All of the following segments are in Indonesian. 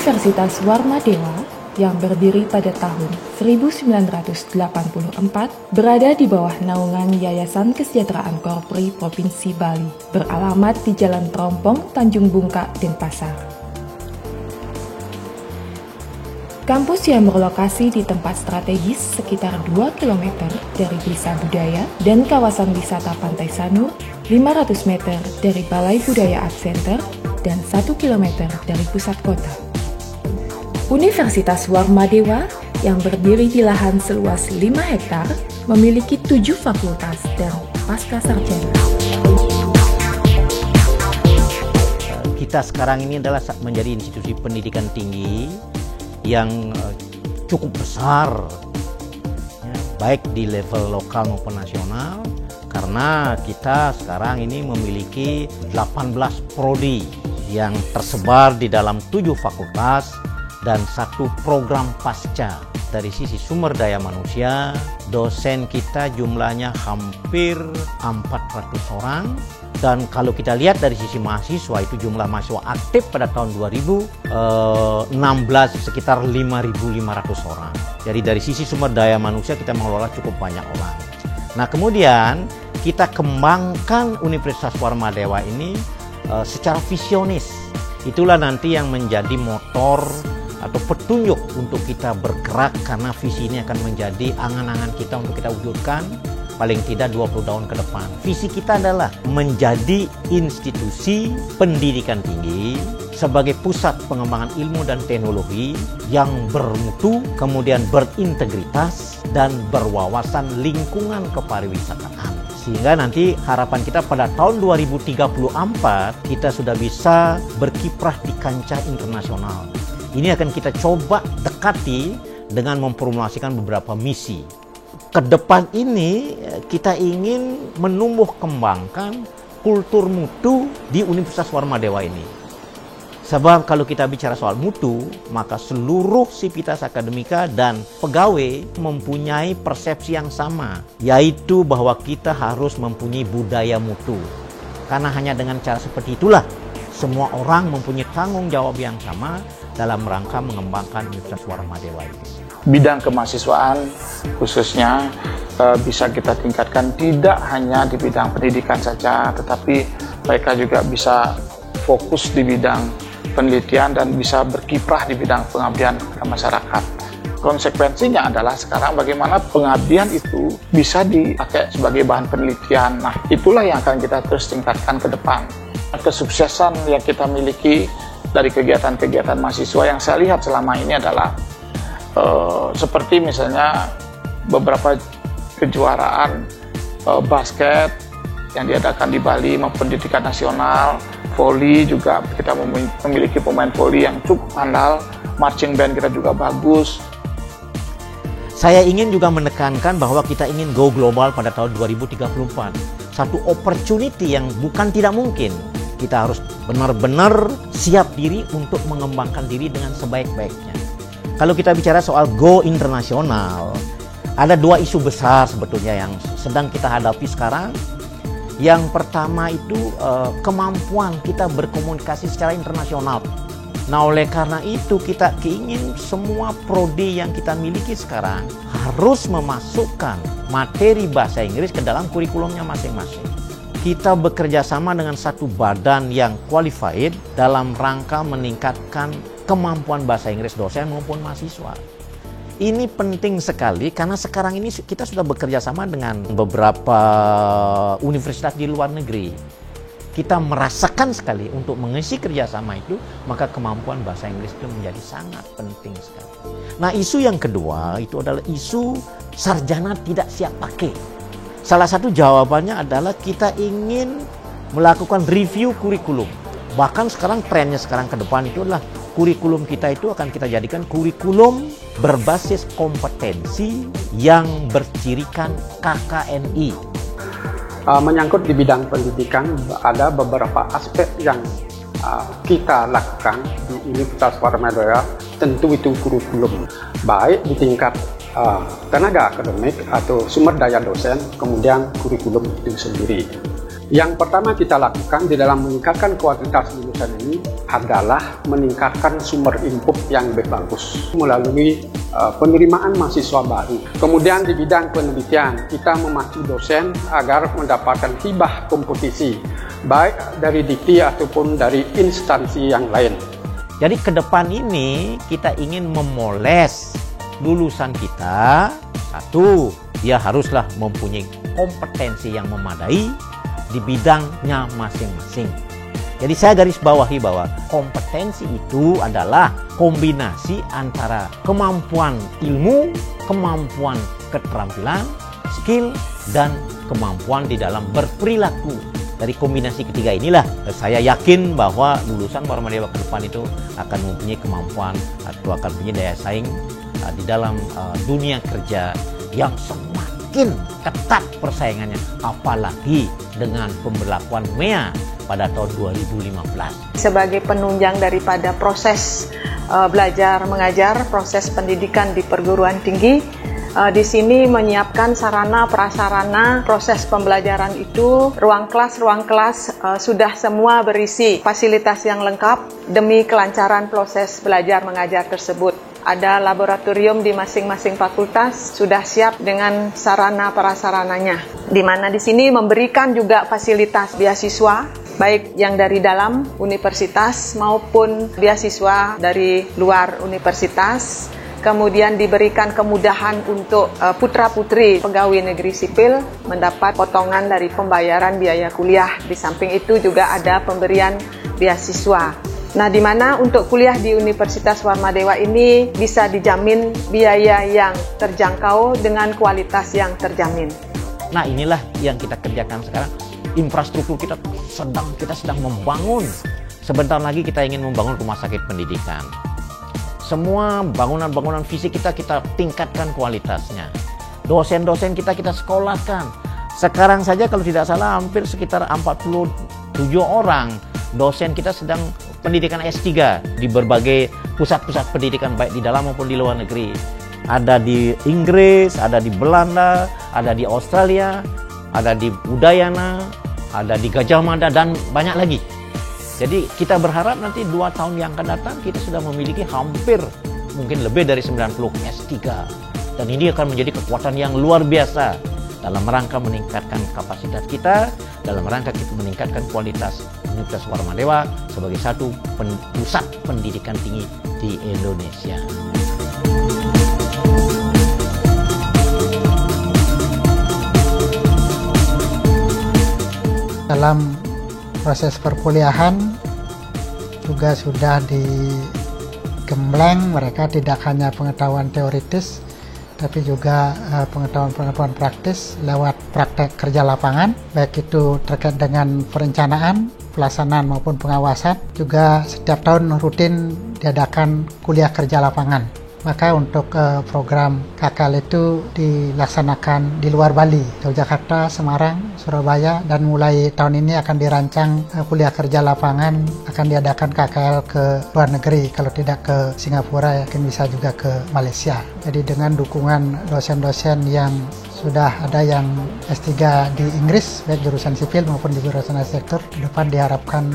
Universitas Warmadewa yang berdiri pada tahun 1984 berada di bawah naungan Yayasan Kesejahteraan Korpri Provinsi Bali, beralamat di Jalan Trompong, Tanjung Bungka, Denpasar. Kampus yang berlokasi di tempat strategis sekitar 2 km dari Desa Budaya dan kawasan wisata Pantai Sanur, 500 meter dari Balai Budaya Art Center, dan 1 km dari pusat kota. Universitas Warmadewa yang berdiri di lahan seluas 5 hektar memiliki 7 fakultas dan pasca sarjana. Kita sekarang ini adalah menjadi institusi pendidikan tinggi yang cukup besar, ya, baik di level lokal maupun nasional, karena kita sekarang ini memiliki 18 prodi yang tersebar di dalam 7 fakultas dan 1 program pasca. Dari sisi sumber daya manusia, dosen kita jumlahnya hampir 400 orang. Dan kalau kita lihat dari sisi mahasiswa, itu jumlah mahasiswa aktif pada tahun 2016 sekitar 5.500 orang. Jadi dari sisi sumber daya manusia kita mengelola cukup banyak orang. Nah kemudian kita kembangkan Universitas Warmadewa ini secara visionis. Itulah nanti yang menjadi motor atau petunjuk untuk kita bergerak, karena visi ini akan menjadi angan-angan kita untuk kita wujudkan paling tidak 20 tahun ke depan. Visi kita adalah menjadi institusi pendidikan tinggi sebagai pusat pengembangan ilmu dan teknologi yang bermutu, kemudian berintegritas dan berwawasan lingkungan kepariwisataan. Sehingga nanti harapan kita pada tahun 2034 kita sudah bisa berkiprah di kancah internasional. Ini akan kita coba dekati dengan memformulasikan beberapa misi. Ke depan ini kita ingin menumbuh kembangkan kultur mutu di Universitas Warmadewa ini. Sebab kalau kita bicara soal mutu, maka seluruh sivitas akademika dan pegawai mempunyai persepsi yang sama, yaitu bahwa kita harus mempunyai budaya mutu. Karena hanya dengan cara seperti itulah semua orang mempunyai tanggung jawab yang sama dalam rangka mengembangkan Universitas Warmadewa ini. Bidang kemahasiswaan khususnya bisa kita tingkatkan tidak hanya di bidang pendidikan saja, tetapi mereka juga bisa fokus di bidang penelitian dan bisa berkiprah di bidang pengabdian ke masyarakat. Konsekuensinya adalah sekarang bagaimana pengabdian itu bisa dipakai sebagai bahan penelitian. Nah, itulah yang akan kita terus tingkatkan ke depan. Kesuksesan yang kita miliki dari kegiatan-kegiatan mahasiswa yang saya lihat selama ini adalah seperti misalnya beberapa kejuaraan basket yang diadakan di Bali maupun di tingkat nasional, voli juga kita memiliki pemain voli yang cukup handal, marching band kita juga bagus. Saya ingin juga menekankan bahwa kita ingin go global pada tahun 2034. Satu opportunity yang bukan tidak mungkin. Kita harus benar-benar siap diri untuk mengembangkan diri dengan sebaik-baiknya. Kalau kita bicara soal go internasional, ada 2 isu besar sebetulnya yang sedang kita hadapi sekarang. Yang pertama itu kemampuan kita berkomunikasi secara internasional. Nah oleh karena itu kita ingin semua prodi yang kita miliki sekarang harus memasukkan materi bahasa Inggris ke dalam kurikulumnya masing-masing. Kita bekerja sama dengan satu badan yang qualified dalam rangka meningkatkan kemampuan bahasa Inggris dosen maupun mahasiswa. Ini penting sekali karena sekarang ini kita sudah bekerja sama dengan beberapa universitas di luar negeri. Kita merasakan sekali untuk mengisi kerjasama itu, maka kemampuan bahasa Inggris itu menjadi sangat penting sekali. Nah isu yang kedua itu adalah isu sarjana tidak siap pakai. Salah satu jawabannya adalah kita ingin melakukan review kurikulum. Bahkan sekarang trennya sekarang ke depan itu adalah kurikulum kita itu akan kita jadikan kurikulum berbasis kompetensi yang bercirikan KKNI. Menyangkut di bidang pendidikan, ada beberapa aspek yang kita lakukan di Universitas Warmadewa. Tentu itu kurikulum, baik di tingkat tenaga akademik atau sumber daya dosen, kemudian kurikulum itu sendiri. Yang pertama kita lakukan di dalam meningkatkan kualitas lulusan ini adalah meningkatkan sumber input yang lebih bagus melalui penerimaan mahasiswa baru. Kemudian di bidang penelitian, kita memacu dosen agar mendapatkan hibah kompetisi, baik dari dikti ataupun dari instansi yang lain. Jadi ke depan ini kita ingin memoles lulusan kita. Satu, dia haruslah mempunyai kompetensi yang memadai di bidangnya masing-masing. Jadi saya garis bawahi bahwa kompetensi itu adalah kombinasi antara kemampuan ilmu, kemampuan keterampilan, skill, dan kemampuan di dalam berperilaku. Dari kombinasi ketiga inilah saya yakin bahwa lulusan Warmadewa ke depan itu akan mempunyai kemampuan atau akan punya daya saing di dalam dunia kerja yang semakin ketat persaingannya, apalagi dengan pemberlakuan MEA pada tahun 2015. Sebagai penunjang daripada proses belajar mengajar, proses pendidikan di perguruan tinggi, di sini menyiapkan sarana prasarana proses pembelajaran itu, ruang kelas sudah semua berisi fasilitas yang lengkap demi kelancaran proses belajar mengajar tersebut. Ada laboratorium di masing-masing fakultas sudah siap dengan sarana prasarananya, di mana di sini memberikan juga fasilitas beasiswa baik yang dari dalam universitas maupun beasiswa dari luar universitas. Kemudian diberikan kemudahan untuk putra-putri pegawai negeri sipil mendapat potongan dari pembayaran biaya kuliah. Di samping itu juga ada pemberian beasiswa. Nah, di mana untuk kuliah di Universitas Warmadewa ini bisa dijamin biaya yang terjangkau dengan kualitas yang terjamin. Nah, inilah yang kita kerjakan sekarang. Infrastruktur kita sedang membangun. Sebentar lagi kita ingin membangun rumah sakit pendidikan. Semua bangunan-bangunan fisik kita tingkatkan kualitasnya. Dosen-dosen kita sekolahkan. Sekarang saja kalau tidak salah hampir sekitar 47 orang dosen kita sedang pendidikan S3 di berbagai pusat-pusat pendidikan baik di dalam maupun di luar negeri. Ada di Inggris, ada di Belanda, ada di Australia, ada di Udayana, ada di Gajah Mada, dan banyak lagi. Jadi kita berharap nanti 2 tahun yang akan datang kita sudah memiliki hampir mungkin lebih dari 90 S3. Dan ini akan menjadi kekuatan yang luar biasa dalam rangka meningkatkan kapasitas kita, dalam rangka kita meningkatkan kualitas Universitas Warmadewa sebagai satu pusat pendidikan tinggi di Indonesia. Dalam proses perkuliahan juga sudah digembleng mereka tidak hanya pengetahuan teoritis tapi juga pengetahuan praktis lewat praktek kerja lapangan, baik itu terkait dengan perencanaan, pelaksanaan maupun pengawasan. Juga setiap tahun rutin diadakan kuliah kerja lapangan. Maka untuk program KKL itu dilaksanakan di luar Bali, Yogyakarta, Semarang, Surabaya, dan mulai tahun ini akan dirancang kuliah kerja lapangan, akan diadakan KKL ke luar negeri, kalau tidak ke Singapura, mungkin bisa juga ke Malaysia. Jadi dengan dukungan dosen-dosen yang sudah ada yang S3 di Inggris, baik jurusan sipil maupun di jurusan arsitektur, ke depan diharapkan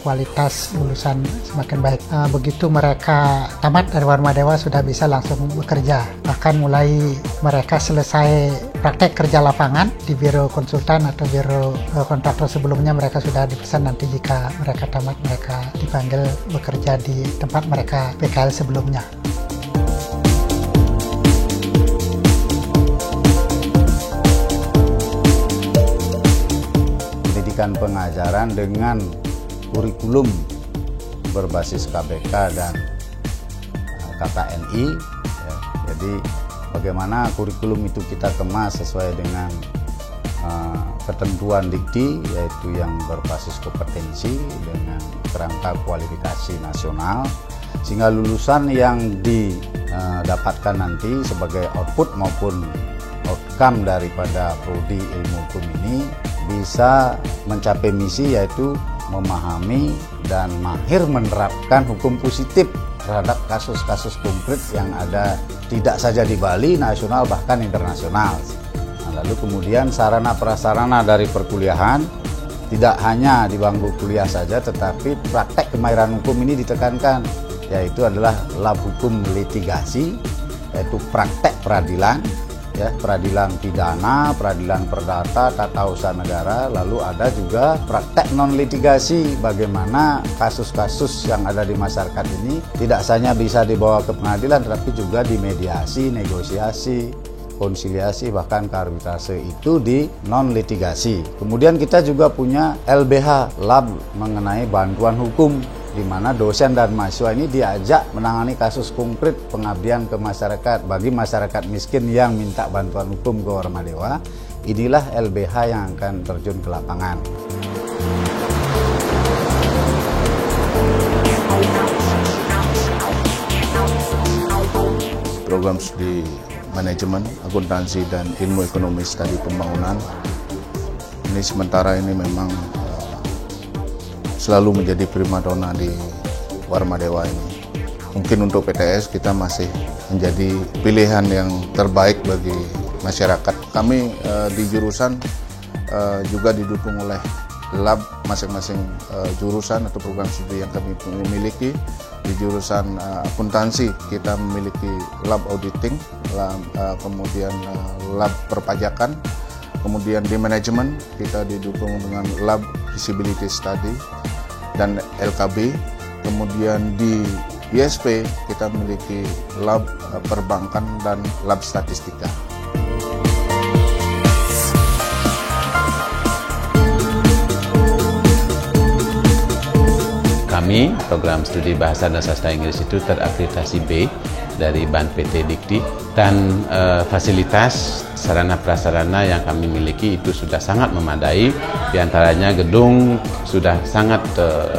kualitas lulusan semakin baik. Begitu mereka tamat dari Warmadewa sudah bisa langsung bekerja. Bahkan mulai mereka selesai praktek kerja lapangan di biro konsultan atau biro kontraktor sebelumnya, mereka sudah dipesan nanti jika mereka tamat mereka dipanggil bekerja di tempat mereka PKL sebelumnya. Pendidikan pengajaran dengan kurikulum berbasis KBK dan KKNI, ya. Jadi bagaimana kurikulum itu kita kemas sesuai dengan ketentuan dikti, yaitu yang berbasis kompetensi dengan kerangka kualifikasi nasional, sehingga lulusan yang didapatkan nanti sebagai output maupun outcome daripada prodi ilmu hukum ini bisa mencapai misi, yaitu memahami dan mahir menerapkan hukum positif terhadap kasus-kasus konkret yang ada tidak saja di Bali, nasional bahkan internasional. Nah, lalu kemudian sarana prasarana dari perkuliahan tidak hanya di bangku kuliah saja, tetapi praktek kemahiran hukum ini ditekankan, yaitu adalah lab hukum litigasi, yaitu praktek peradilan, ya, peradilan pidana, peradilan perdata, tata usaha negara, lalu ada juga praktek non litigasi, bagaimana kasus-kasus yang ada di masyarakat ini tidak hanya bisa dibawa ke pengadilan, tetapi juga dimediasi, negosiasi, konsiliasi, bahkan ke arbitrase, itu di non litigasi. Kemudian kita juga punya LBH, lab mengenai bantuan hukum, di mana dosen dan mahasiswa ini diajak menangani kasus konkret pengabdian ke masyarakat. Bagi masyarakat miskin yang minta bantuan hukum ke Warmadewa, inilah LBH yang akan terjun ke lapangan. Program studi manajemen, akuntansi, dan ilmu ekonomi studi pembangunan ini sementara ini memang selalu menjadi primadona di Warmadewa ini. Mungkin untuk PTS kita masih menjadi pilihan yang terbaik bagi masyarakat. Kami di jurusan juga didukung oleh lab masing-masing jurusan atau program studi yang kami miliki. Di jurusan akuntansi kita memiliki lab auditing, kemudian lab perpajakan. Kemudian di manajemen kita didukung dengan lab feasibility study dan LKB. Kemudian di ISP kita memiliki lab perbankan dan lab statistika. Kami, program studi Bahasa dan Sastra Inggris itu terakreditasi B dari BAN PT Dikti, dan fasilitas sarana prasarana yang kami miliki itu sudah sangat memadai. Di antaranya gedung sudah sangat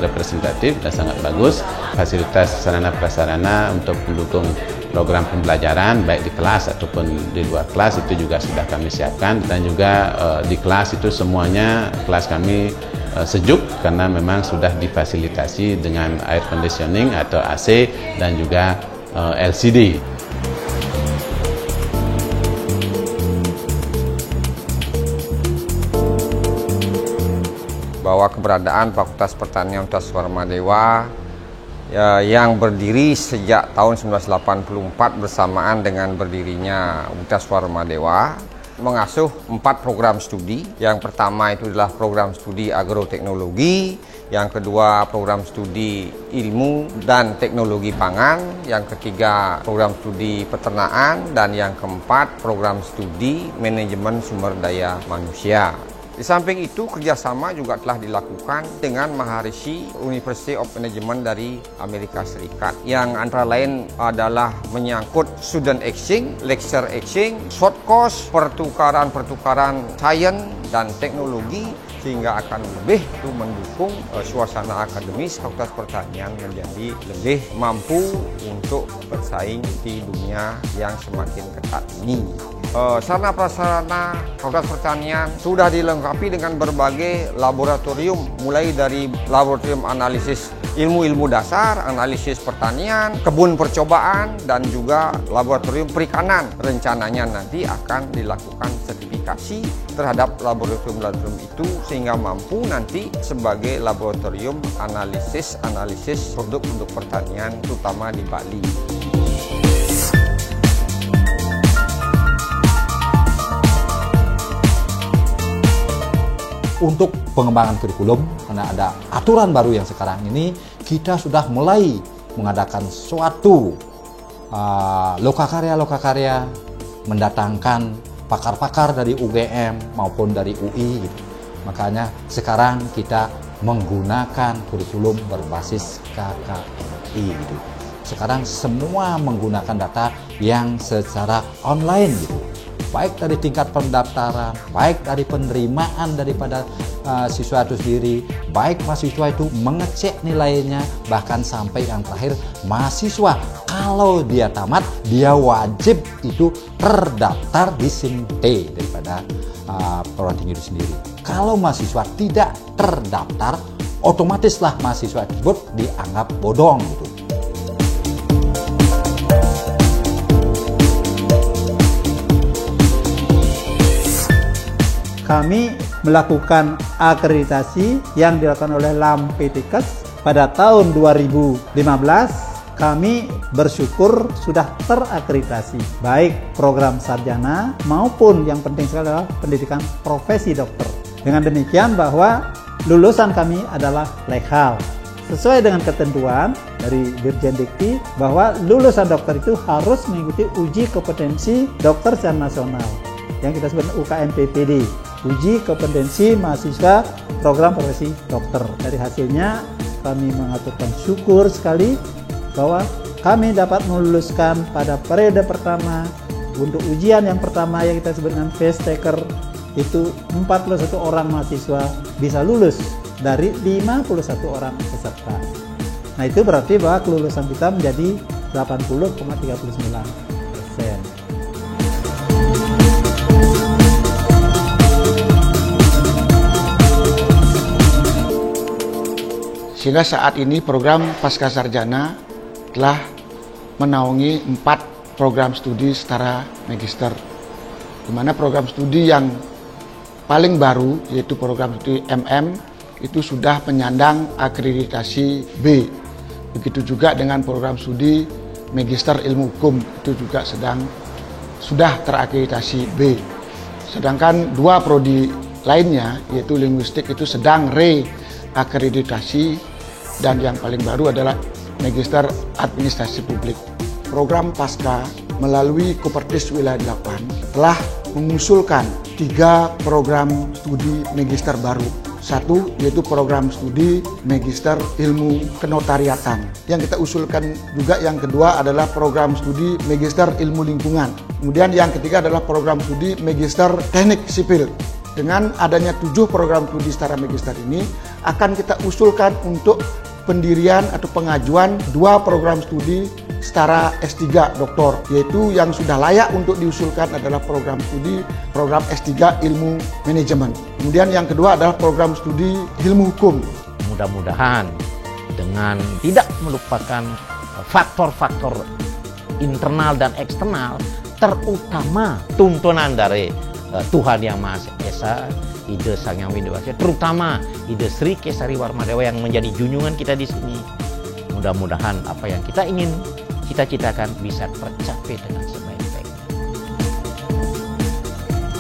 representatif dan sangat bagus. Fasilitas sarana prasarana untuk mendukung program pembelajaran baik di kelas ataupun di luar kelas itu juga sudah kami siapkan, dan juga di kelas itu semuanya kelas kami sejuk karena memang sudah difasilitasi dengan air conditioning atau AC dan juga LCD. Bahwa keberadaan Fakultas Pertanian Universitas Warmadewa yang berdiri sejak tahun 1984 bersamaan dengan berdirinya Universitas Warmadewa mengasuh 4 program studi. Yang pertama itu adalah program studi agroteknologi, yang kedua program studi ilmu dan teknologi pangan, yang ketiga program studi peternakan, dan yang keempat program studi manajemen sumber daya manusia. Di samping itu, kerjasama juga telah dilakukan dengan Maharishi University of Management dari Amerika Serikat, yang antara lain adalah menyangkut student exchange, lecture exchange, short course, pertukaran sains dan teknologi, sehingga akan lebih mendukung suasana akademis Fakultas Pertanian menjadi lebih mampu untuk bersaing di dunia yang semakin ketat ini. Sarana prasarana Fakultas Pertanian sudah dilengkapi dengan berbagai laboratorium, mulai dari laboratorium analisis ilmu-ilmu dasar, analisis pertanian, kebun percobaan, dan juga laboratorium perikanan. Rencananya nanti akan dilakukan sertifikasi terhadap laboratorium itu sehingga mampu nanti sebagai laboratorium analisis produk-produk pertanian, terutama di Bali. Untuk pengembangan kurikulum, karena ada aturan baru yang sekarang ini, kita sudah mulai mengadakan suatu lokakarya mendatangkan pakar-pakar dari UGM maupun dari UI gitu. Makanya sekarang kita menggunakan kurikulum berbasis KKNI gitu. Sekarang semua menggunakan data yang secara online gitu. Baik dari tingkat pendaftaran, baik dari penerimaan daripada siswa itu sendiri, baik mahasiswa itu mengecek nilainya, bahkan sampai yang terakhir mahasiswa kalau dia tamat, dia wajib itu terdaftar di SIM-T daripada perguruan tinggi itu sendiri. Kalau mahasiswa tidak terdaftar, otomatislah mahasiswa tersebut dianggap bodong gitu. Kami melakukan akreditasi yang dilakukan oleh LAMPTKes pada tahun 2015. Kami bersyukur sudah terakreditasi baik program sarjana maupun yang penting sekali adalah pendidikan profesi dokter. Dengan demikian bahwa lulusan kami adalah legal sesuai dengan ketentuan dari Dirjen Dikti bahwa lulusan dokter itu harus mengikuti uji kompetensi dokter secara nasional yang kita sebut UKMPPD, uji kompetensi mahasiswa program profesi dokter. Dari hasilnya kami mengaturkan syukur sekali bahwa kami dapat meluluskan pada periode pertama untuk ujian yang pertama yang kita sebut dengan fast taker itu 41 orang mahasiswa bisa lulus dari 51 orang peserta. Nah itu berarti bahwa kelulusan kita menjadi 80,39%. Sehingga saat ini program Pascasarjana telah menaungi 4 program studi setara magister, di mana program studi yang paling baru yaitu program studi MM itu sudah penyandang akreditasi B. Begitu juga dengan program studi Magister Ilmu Hukum itu juga sudah terakreditasi B. Sedangkan 2 prodi lainnya yaitu linguistik itu sedang reakreditasi dan yang paling baru adalah Magister Administrasi Publik. Program Pasca melalui Kopertis Wilayah 8 telah mengusulkan 3 program studi magister baru. Satu yaitu program studi Magister Ilmu Kenotariatan. Yang kita usulkan juga yang kedua adalah program studi Magister Ilmu Lingkungan. Kemudian yang ketiga adalah program studi Magister Teknik Sipil. Dengan adanya 7 program studi setara magister ini akan kita usulkan untuk pendirian atau pengajuan 2 program studi setara S3 doktor, yaitu yang sudah layak untuk diusulkan adalah program studi program S3 Ilmu Manajemen. Kemudian yang kedua adalah program studi Ilmu Hukum. Mudah-mudahan dengan tidak melupakan faktor-faktor internal dan eksternal, terutama tuntunan dari Tuhan Yang Maha Esa, Ide Sang Hyang Widi-Waseso, terutama Ide Sri Kesari Warmadewa yang menjadi junjungan kita di sini. Mudah-mudahan apa yang kita ingin cita-citakan bisa tercapai dengan sebaik-baiknya.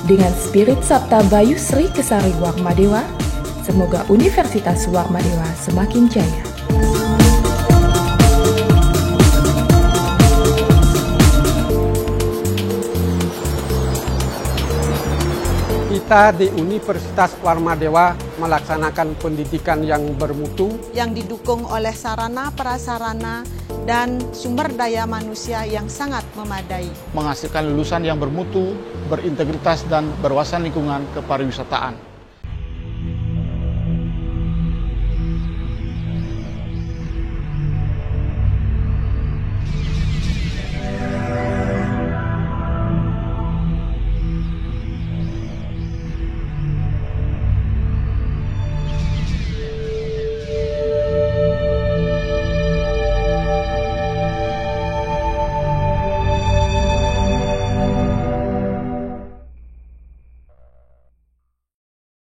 Dengan spirit Sabta Bayu Sri Kesari Warmadewa, semoga Universitas Warmadewa semakin jaya. Kita di Universitas Warmadewa melaksanakan pendidikan yang bermutu, yang didukung oleh sarana prasarana dan sumber daya manusia yang sangat memadai. Menghasilkan lulusan yang bermutu, berintegritas dan berwawasan lingkungan kepariwisataan.